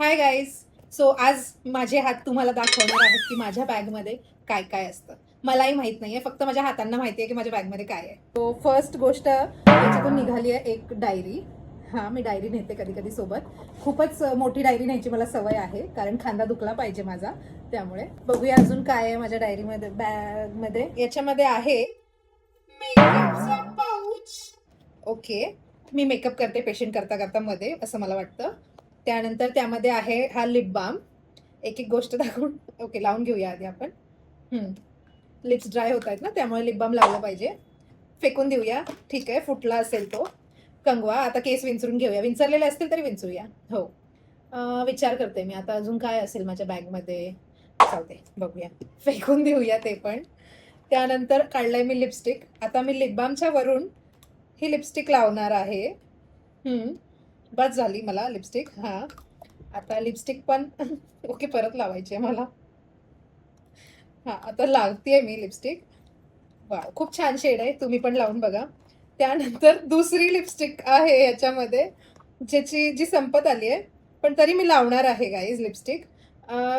Hi guys. So आज माझे हात तुम्हाला दाखवणार आहेत की माझ्या बॅगमध्ये काय काय असतं. मलाही माहित नाहीये, फक्त माझ्या हातांना माहिती आहे की माझ्या बॅगमध्ये काय आहे. सो फर्स्ट गोष्ट याच्यातून निघाली आहे एक डायरी. हां, मी डायरी नेते कधी कधी सोबत. खूपच मोठी डायरी न्यायची मला सवय आहे, कारण खांदा दुखला पाहिजे माझा. त्यामुळे बघूया अजून काय आहे माझ्या डायरीमध्ये, बॅगमध्ये. याच्यामध्ये आहे मेकअपचा पाऊच. ओके, मी मेकअप करते पेशंट करता करता मध्ये, असं मला वाटतं. त्यानंतर त्यामध्ये आहे हा लिप बाम. एक एक गोष्ट दाखवून ओके लावून घेऊया आधी आपण. लिप्स ड्राय होत आहेत ना, त्यामुळे लिप बाम लावलं पाहिजे. फेकून देऊया, ठीक आहे, फुटला असेल तो. कंगवा, आता केस विंचरून घेऊया, विंचरलेले असतील तरी विंचरूया. हो, विचार करते मी आता अजून काय असेल माझ्या बॅगमध्ये. चालते, बघूया, फेकून देऊया ते पण. त्यानंतर काढलंय मी लिपस्टिक. आता मी लिप बामच्या वरून ही लिपस्टिक लावणार आहे. बस झाली मला लिपस्टिक. हां, आता लिपस्टिक पण ओके परत लावायची आहे मला. हां, आता लावतेय मी लिपस्टिक. वाव, खूप छान शेड आहे, तुम्ही पण लावून बघा. त्यानंतर दुसरी लिपस्टिक आहे याच्यामध्ये, ज्याची जी संपत आली आहे, पण तरी मी लावणार आहे गाईज लिपस्टिक.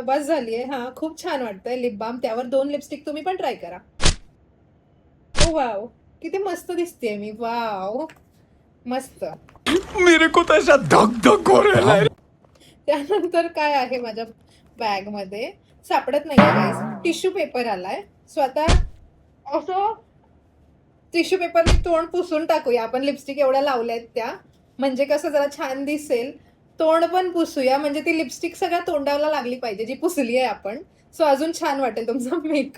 बस झाली आहे. हां, खूप छान वाटतंय लिप बाम. त्यावर 2 लिपस्टिक तुम्ही पण ट्राय करा. ओ वाव, किती मस्त दिसतेय मी. वाव, मस्त. मेरे को तो ऐसा धक धक हो रहा है। त्यानंतर काय आहे माझ्या बॅगमध्ये, सापडत नाही गाईज. टिश्यू पेपर आलाय. स्वतः असं टिश्यू पेपरने तोंड पुसून टाकूया आपण, लिपस्टिक एवढ्या लावल्या आहेत त्या, म्हणजे कसं जरा छान दिसेल. तोंड पण पुसूया, म्हणजे ती लिपस्टिक सगळ्या तोंडाला लागली पाहिजे जी पुसली आहे आपण. सो अजून छान वाटेल तुमचा मेकअप.